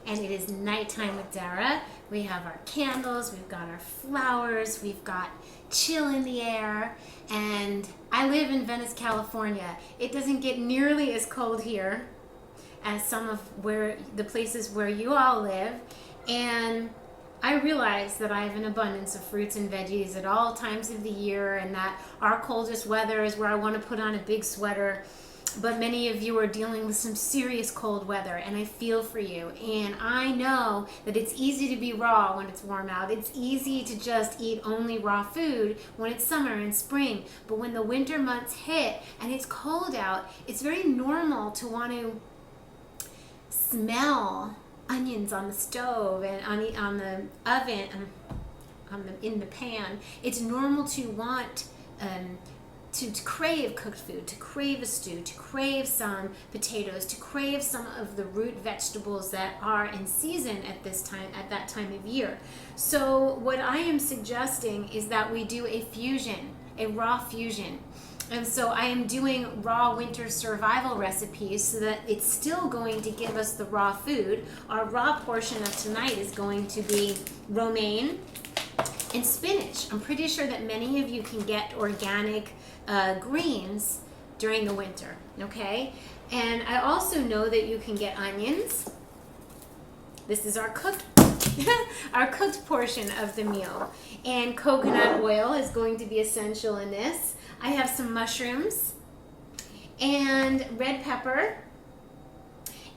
and it is nighttime with Dara. We have our candles, we've got our flowers, we've got chill in the air, and I live in Venice, California. It doesn't get nearly as cold here as some of the places where you all live, and I realize that I have an abundance of fruits and veggies at all times of the year, and that our coldest weather is where I want to put on a big sweater. But many of you are dealing with some serious cold weather, and I feel for you. And I know that it's easy to be raw when it's warm out. It's easy to just eat only raw food when it's summer and spring. But when the winter months hit and it's cold out, it's very normal to want to smell onions on the stove and on the oven, in the pan. It's normal to want to crave cooked food, to crave a stew, to crave some potatoes, to crave some of the root vegetables that are in season at that time of year. So what I am suggesting is that we do a fusion, a raw fusion. And so I am doing raw winter survival recipes so that it's still going to give us the raw food. Our raw portion of tonight is going to be romaine and spinach. I'm pretty sure that many of you can get organic greens during the winter, okay? And I also know that you can get onions. This is our cooked our cooked portion of the meal. And coconut oil is going to be essential in this. I have some mushrooms and red pepper,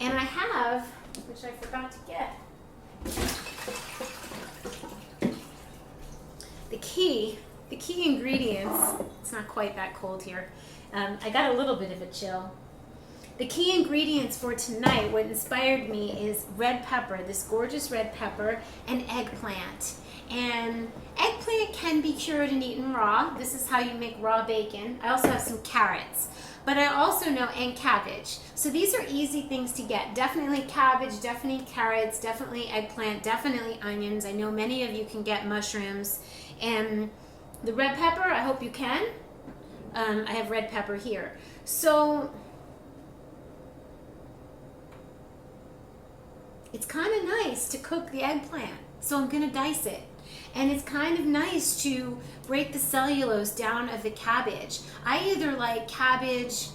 and I have, which I forgot to get, the key ingredients. It's not quite that cold here. I got a little bit of a chill. The key ingredients for tonight, what inspired me, is red pepper, this gorgeous red pepper, and eggplant. And eggplant can be cured and eaten raw. This is how you make raw bacon. I also have some carrots, but I also know, and cabbage. So these are easy things to get. Definitely cabbage, definitely carrots, definitely eggplant, definitely onions. I know many of you can get mushrooms. And the red pepper, I hope you can. I have red pepper here. So it's kind of nice to cook the eggplant. So I'm gonna dice it. And it's kind of nice to break the cellulose down of the cabbage. I either like cabbage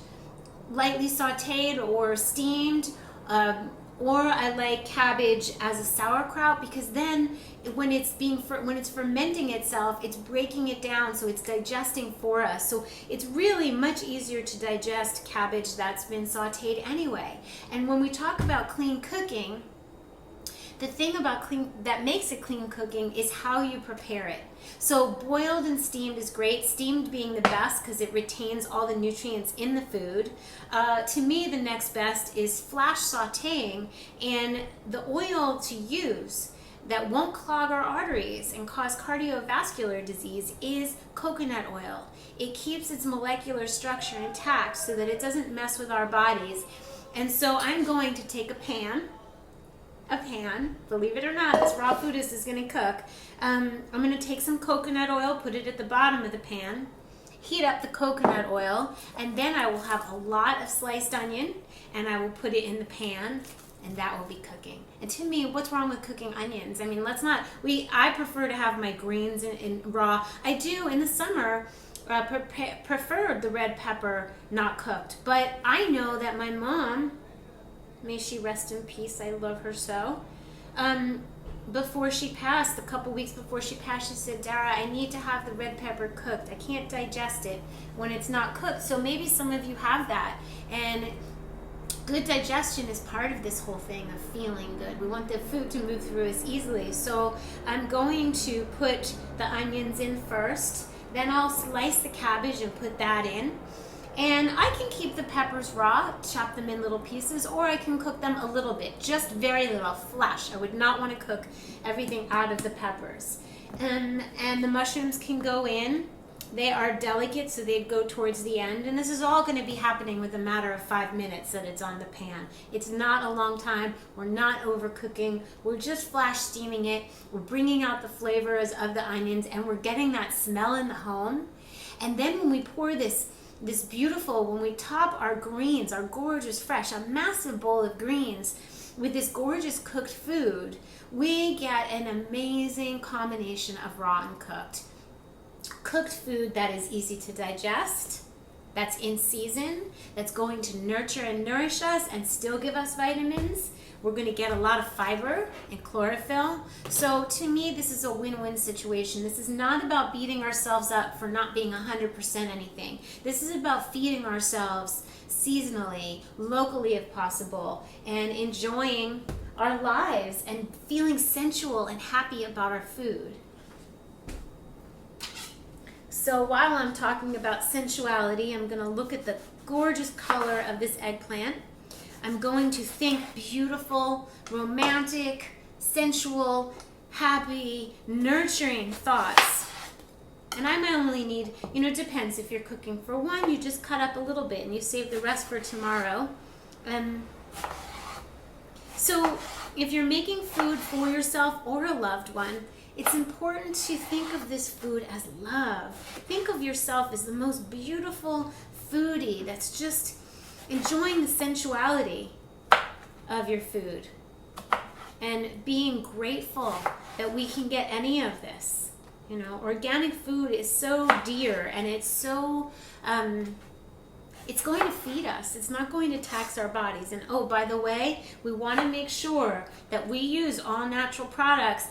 lightly sauteed or steamed, or I like cabbage as a sauerkraut, because then when it's fermenting itself, it's breaking it down, so it's digesting for us. So it's really much easier to digest cabbage that's been sauteed anyway. And when we talk about clean cooking, the thing about that makes it clean cooking is how you prepare it. So boiled and steamed is great, steamed being the best because it retains all the nutrients in the food. To me, the next best is flash sauteing, and the oil to use that won't clog our arteries and cause cardiovascular disease is coconut oil. It keeps its molecular structure intact so that it doesn't mess with our bodies. And so I'm going to take a pan, believe it or not, this raw foodist is going to cook. I'm going to take some coconut oil, put it at the bottom of the pan, heat up the coconut oil, and then I will have a lot of sliced onion, and I will put it in the pan, and that will be cooking. And to me, what's wrong with cooking onions? I mean, I prefer to have my greens in raw. I do in the summer prefer the red pepper not cooked, but I know that my mom, may she rest in peace, I love her so, before she passed, a couple weeks before she passed, she said, Dara, I need to have the red pepper cooked. I can't digest it when it's not cooked. So maybe some of you have that. And good digestion is part of this whole thing of feeling good. We want the food to move through us easily. So I'm going to put the onions in first. Then I'll slice the cabbage and put that in. And I can keep the peppers raw, chop them in little pieces, or I can cook them a little bit, just very little, flash. I would not want to cook everything out of the peppers. And the mushrooms can go in. They are delicate, so they go towards the end. And this is all going to be happening with a matter of 5 minutes that it's on the pan. It's not a long time. We're not overcooking. We're just flash steaming it. We're bringing out the flavors of the onions, and we're getting that smell in the home. And then when we pour this beautiful, when we top our greens, our gorgeous, fresh, a massive bowl of greens, with this gorgeous cooked food, we get an amazing combination of raw and cooked. Cooked food that is easy to digest, that's in season, that's going to nurture and nourish us and still give us vitamins. We're going to get a lot of fiber and chlorophyll. So to me, this is a win-win situation. This is not about beating ourselves up for not being 100% anything. This is about feeding ourselves seasonally, locally if possible, and enjoying our lives and feeling sensual and happy about our food. So while I'm talking about sensuality, I'm going to look at the gorgeous color of this eggplant. I'm going to think beautiful, romantic, sensual, happy, nurturing thoughts. And I might only need, it depends. If you're cooking for one, you just cut up a little bit and you save the rest for tomorrow. So if you're making food for yourself or a loved one, it's important to think of this food as love. Think of yourself as the most beautiful foodie that's just enjoying the sensuality of your food and being grateful that we can get any of this. Organic food is so dear, and it's so it's going to feed us. It's not going to tax our bodies. And oh, by the way, we want to make sure that we use all natural products,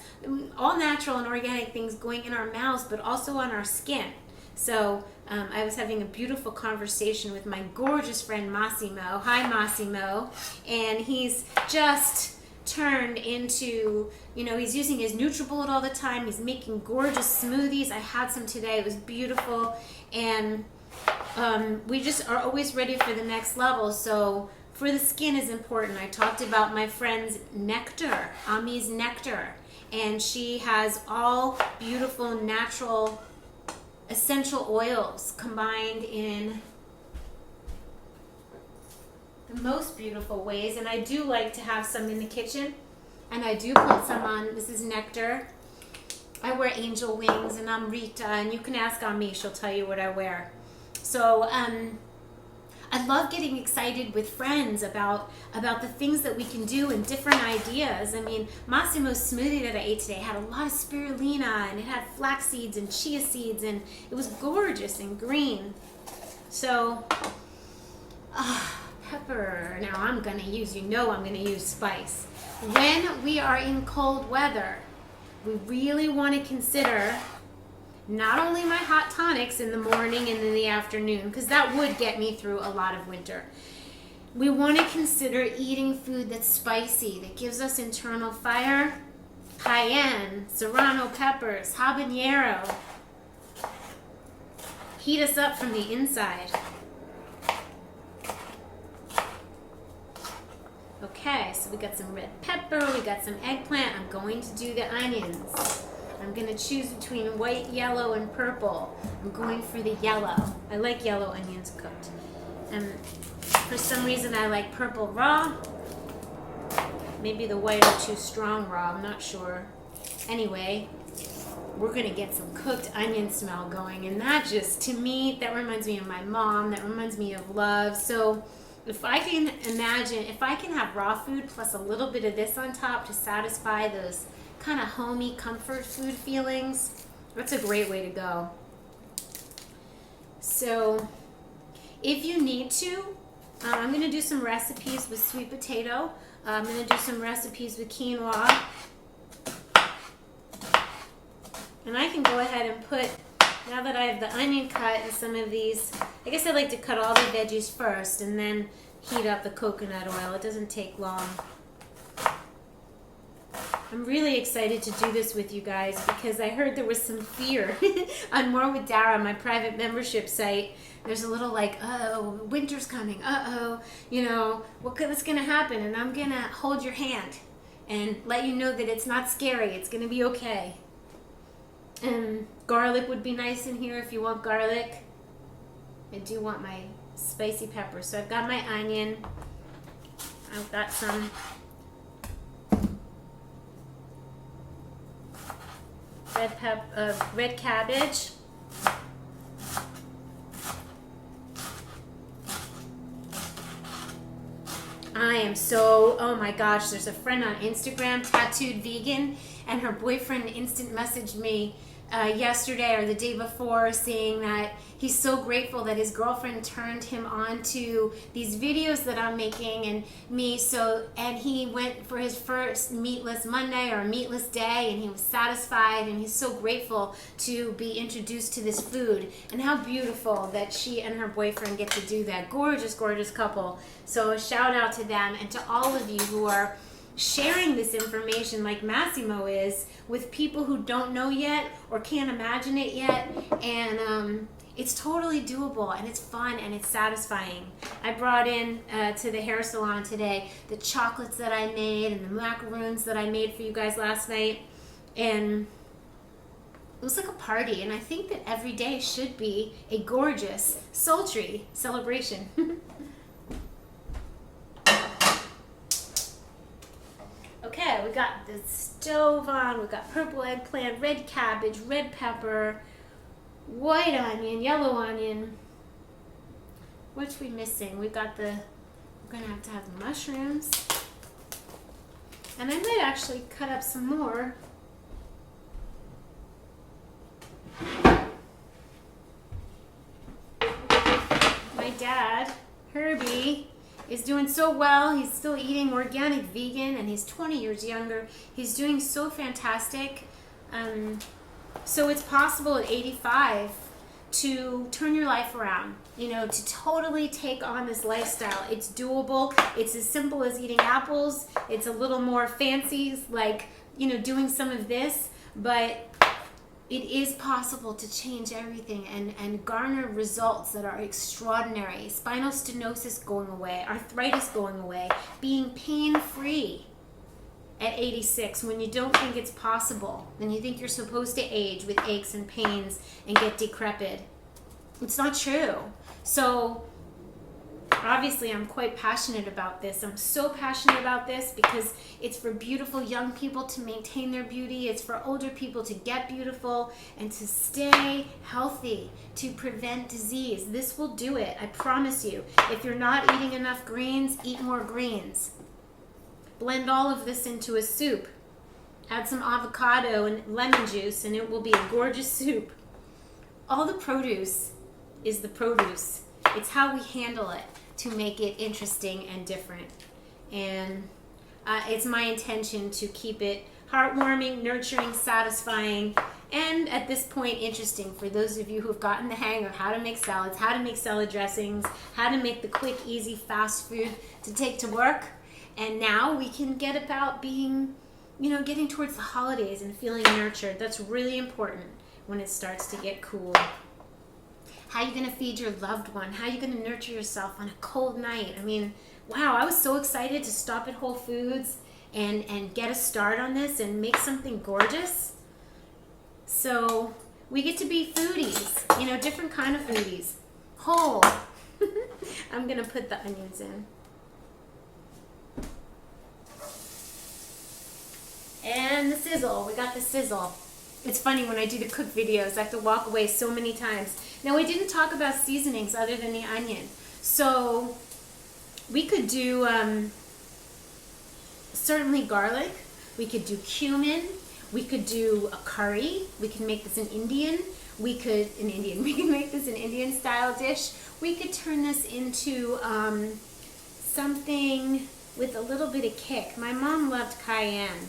all natural and organic things going in our mouths, but also on our skin. So I was having a beautiful conversation with my gorgeous friend Massimo. Hi, Massimo. And he's just turned into, he's using his NutriBullet all the time. He's making gorgeous smoothies. I had some today. It was beautiful. And we just are always ready for the next level. So for the skin is important. I talked about my friend's nectar, Ami's nectar. And she has all beautiful, natural essential oils combined in the most beautiful ways. And I do like to have some in the kitchen, and I do put some on. This is nectar. I wear angel wings and Amrita, and you can ask Ami, she'll tell you what I wear. So I love getting excited with friends about the things that we can do and different ideas. I mean, Massimo's smoothie that I ate today had a lot of spirulina, and it had flax seeds and chia seeds, and it was gorgeous and green. So, pepper. Now I'm going to use, I'm going to use spice. When we are in cold weather, we really want to consider not only my hot tonics in the morning and in the afternoon, because that would get me through a lot of winter. We want to consider eating food that's spicy, that gives us internal fire. Cayenne, serrano peppers, habanero. Heat us up from the inside. Okay, so we got some red pepper, we got some eggplant. I'm going to do the onions. I'm going to choose between white, yellow, and purple. I'm going for the yellow. I like yellow onions cooked. And for some reason I like purple raw. Maybe the white are too strong raw, I'm not sure. Anyway, we're going to get some cooked onion smell going. And that just, to me, that reminds me of my mom. That reminds me of love. So if I can imagine, if I can have raw food plus a little bit of this on top to satisfy those kind of homey comfort food feelings, that's a great way to go. So if you need to, I'm going to do some recipes with sweet potato. I'm going to do some recipes with quinoa. And I can go ahead and put, now that I have the onion cut and some of these, I guess I like to cut all the veggies first and then heat up the coconut oil. It doesn't take long. I'm really excited to do this with you guys because I heard there was some fear on More with Dara, my private membership site. There's a little like, uh-oh, winter's coming, uh-oh, what's going to happen? And I'm going to hold your hand and let you know that it's not scary. It's going to be okay. And garlic would be nice in here if you want garlic. I do want my spicy pepper. So I've got my onion. I've got some red cabbage. I am so, oh my gosh, there's a friend on Instagram, Tattooed Vegan, and her boyfriend instant messaged me yesterday or the day before saying that he's so grateful that his girlfriend turned him on to these videos that I'm making and me. And he went for his first meatless Monday or meatless day, and he was satisfied, and he's so grateful to be introduced to this food. And how beautiful that she and her boyfriend get to do that. Gorgeous, gorgeous couple. So a shout out to them, and to all of you who are sharing this information like Massimo is with people who don't know yet or can't imagine it yet. And it's totally doable, and it's fun, and it's satisfying. I brought in to the hair salon today the chocolates that I made and the macaroons that I made for you guys last night, and it was like a party. And I think that every day should be a gorgeous, sultry celebration. Okay, we got the stove on, we got purple eggplant, red cabbage, red pepper, white onion, yellow onion. What's we missing? We got we're gonna have to have the mushrooms. And I might actually cut up some more. My dad, Herbie, is doing so well. He's still eating organic vegan, and he's 20 years younger. He's doing so fantastic. So it's possible at 85 to turn your life around, you know, to totally take on this lifestyle. It's doable. It's as simple as eating apples. It's a little more fancy, like, you know, doing some of this, but it is possible to change everything and garner results that are extraordinary. Spinal stenosis going away, arthritis going away, being pain-free at 86 when you don't think it's possible, when you think you're supposed to age with aches and pains and get decrepit. It's not true. So obviously I'm quite passionate about this. I'm so passionate about this because it's for beautiful young people to maintain their beauty. It's for older people to get beautiful and to stay healthy, to prevent disease. This will do it, I promise you. If you're not eating enough greens, eat more greens. Blend all of this into a soup. Add some avocado and lemon juice, and it will be a gorgeous soup. All the produce is the produce. It's how we handle it to make it interesting and different. And it's my intention to keep it heartwarming, nurturing, satisfying, and at this point interesting for those of you who have gotten the hang of how to make salads, how to make salad dressings, how to make the quick, easy, fast food to take to work. And now we can get about being, you know, getting towards the holidays and feeling nurtured. That's really important when it starts to get cool. How are you going to feed your loved one? How are you going to nurture yourself on a cold night? I mean, wow, I was so excited to stop at Whole Foods and get a start on this and make something gorgeous. So we get to be foodies, you know, different kind of foodies. Whole. I'm going to put the onions in. And the sizzle. We got the sizzle. It's funny, when I do the cook videos, I have to walk away so many times. Now, we didn't talk about seasonings other than the onion. So we could do certainly garlic. We could do cumin. We could do a curry. We can make this an Indian. We can make this an Indian style dish. We could turn this into something with a little bit of kick. My mom loved cayenne.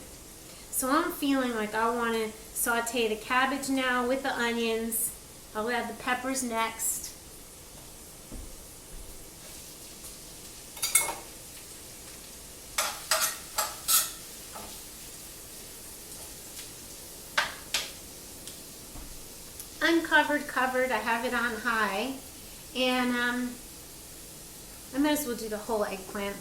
So I'm feeling like I want to saute the cabbage now with the onions. I'll add the peppers next. Uncovered, covered, I have it on high. And I might as well do the whole eggplant.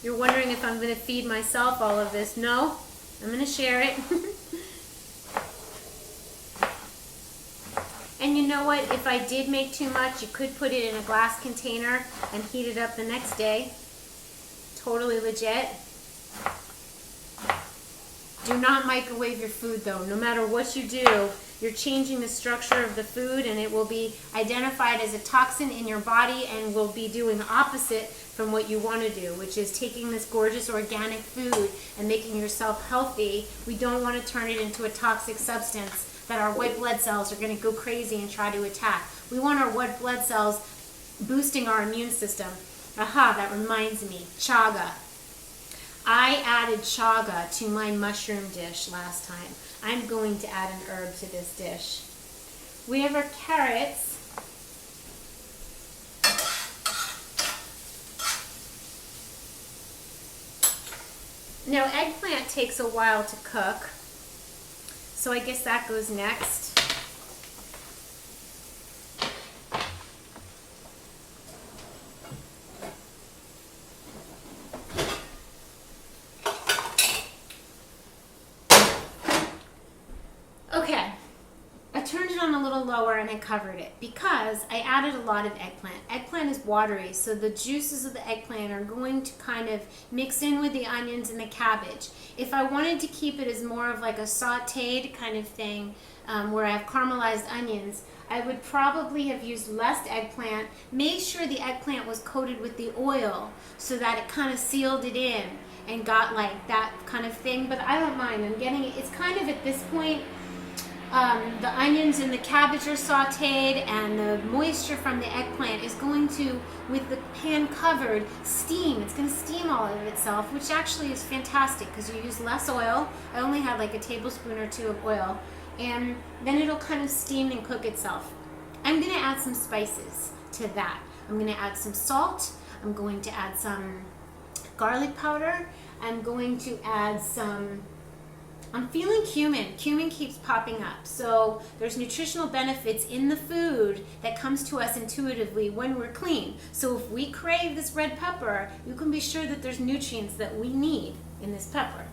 You're wondering if I'm going to feed myself all of this. No, I'm going to share it. And you know what? If I did make too much, you could put it in a glass container and heat it up the next day. Totally legit. Do not microwave your food though. No matter what you do, you're changing the structure of the food, and it will be identified as a toxin in your body and will be doing opposite from what you want to do, which is taking this gorgeous organic food and making yourself healthy. We don't want to turn it into a toxic substance that our white blood cells are going to go crazy and try to attack. We want our white blood cells boosting our immune system. Aha, that reminds me, chaga. I added chaga to my mushroom dish last time. I'm going to add an herb to this dish. We have our carrots. Now, eggplant takes a while to cook, so I guess that goes next. Okay, I turned it on a little lower and I covered it because I added a lot of eggplant. Eggplant is watery, so the juices of the eggplant are going to kind of mix in with the onions and the cabbage. If I wanted to keep it as more of like a sauteed kind of thing, where I have caramelized onions, I would probably have used less eggplant. Made sure the eggplant was coated with the oil so that it kind of sealed it in and got like that kind of thing, but I don't mind. I'm getting it. It's kind of at this point, the onions and the cabbage are sauteed, and the moisture from the eggplant is going to, with the pan covered, steam. It's going to steam all of itself, which actually is fantastic because you use less oil. I only had like a tablespoon or two of oil, and then it'll kind of steam and cook itself. I'm going to add some spices to that. I'm going to add some salt. I'm going to add some garlic powder. I'm going to add some... I'm feeling cumin. Cumin keeps popping up. So there's nutritional benefits in the food that comes to us intuitively when we're clean. So if we crave this red pepper, you can be sure that there's nutrients that we need in this pepper.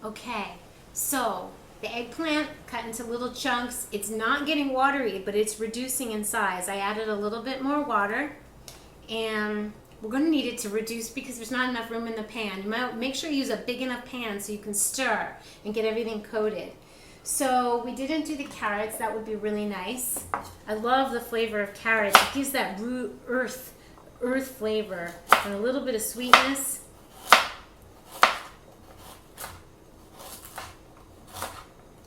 Okay, so the eggplant cut into little chunks. It's not getting watery, but it's reducing in size. I added a little bit more water, and we're going to need it to reduce because there's not enough room in the pan. You might make sure you use a big enough pan so you can stir and get everything coated. So we didn't do the carrots. That would be really nice. I love the flavor of carrots. It gives that root earth flavor and a little bit of sweetness.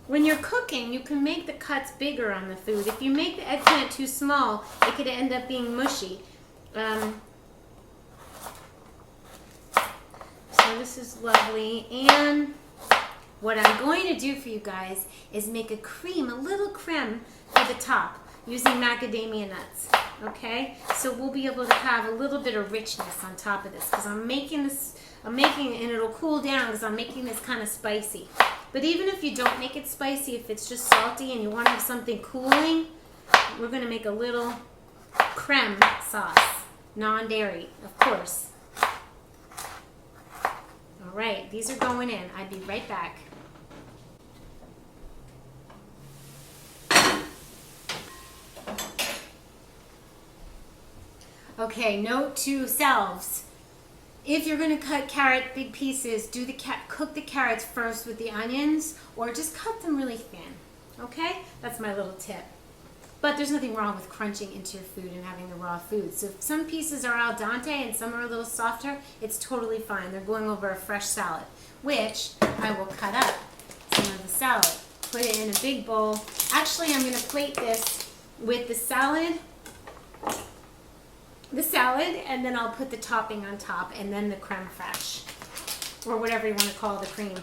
When you're cooking, you can make the cuts bigger on the food. If you make the eggplant too small, it could end up being mushy. So this is lovely, and what I'm going to do for you guys is make a cream, a little creme for the top using macadamia nuts, okay? So we'll be able to have a little bit of richness on top of this because I'm making it, and it'll cool down because I'm making this kind of spicy. But even if you don't make it spicy, if it's just salty and you want to have something cooling, we're going to make a little creme sauce, non-dairy, of course. All right, these are going in. I'll be right back. Okay, note to selves. If you're going to cut carrot big pieces, cook the carrots first with the onions, or just cut them really thin. Okay? That's my little tip. But there's nothing wrong with crunching into your food and having the raw food. So if some pieces are al dente and some are a little softer, it's totally fine. They're going over a fresh salad, which I will cut up some of the salad. Put it in a big bowl. Actually, I'm going to plate this with the salad, and then I'll put the topping on top, and then the creme fraiche, or whatever you want to call the cream.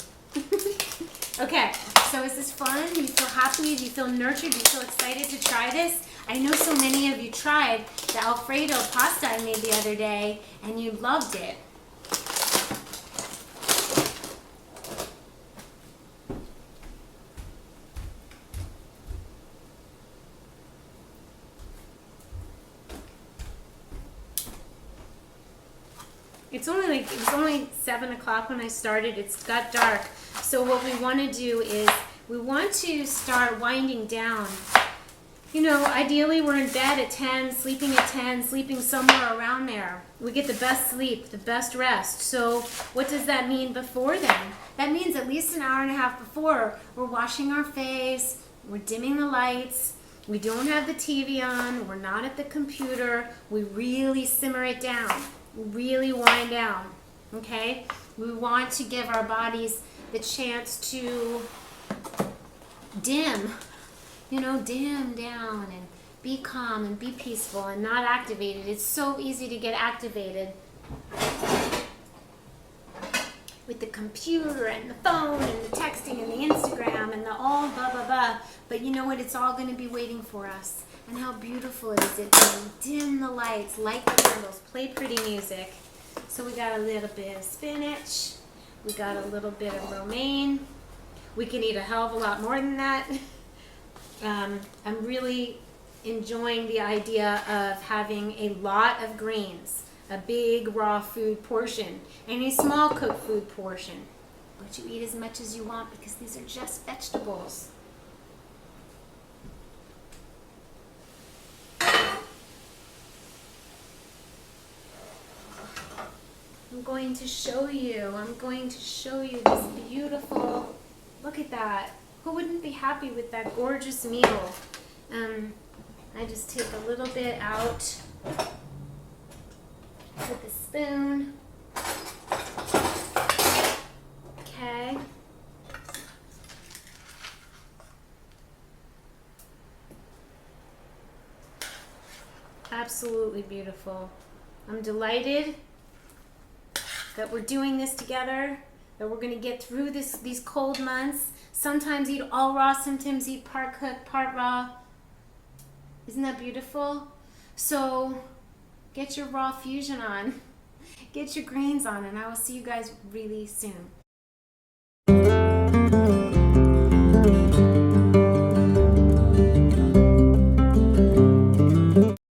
Okay, so is this fun? Do you feel happy? Do you feel nurtured? Do you feel excited to try this? I know so many of you tried the Alfredo pasta I made the other day, and you loved it. It was only 7 o'clock when I started. It's got dark. So what we want to do is we want to start winding down You know, ideally we're in bed at 10, sleeping at 10, sleeping somewhere around there. We get the best sleep, the best rest. So what does that mean before then? That means at least an hour and a half before, we're washing our face, we're dimming the lights, we don't have the TV on, we're not at the computer, we really simmer it down, really wind down, okay? We want to give our bodies the chance to dim, you know, dim down and be calm and be peaceful and not activated. It's so easy to get activated with the computer and the phone and the texting and the Instagram and the all blah blah blah. But you know what? It's all going to be waiting for us. And how beautiful it is. It's dim the lights, light the candles, play pretty music. So we got a little bit of spinach. We got a little bit of romaine. We can eat a hell of a lot more than that. I'm really enjoying the idea of having a lot of greens, a big raw food portion, and a small cooked food portion. But you eat as much as you want because these are just vegetables. I'm going to show you this beautiful, look at that. Who wouldn't be happy with that gorgeous meal? I just take a little bit out with a spoon. Okay. Absolutely beautiful. I'm delighted that we're doing this together, that we're going to get through these cold months. Sometimes eat all raw, sometimes eat part cooked, part raw. Isn't that beautiful? So get your raw fusion on, get your greens on, and I will see you guys really soon.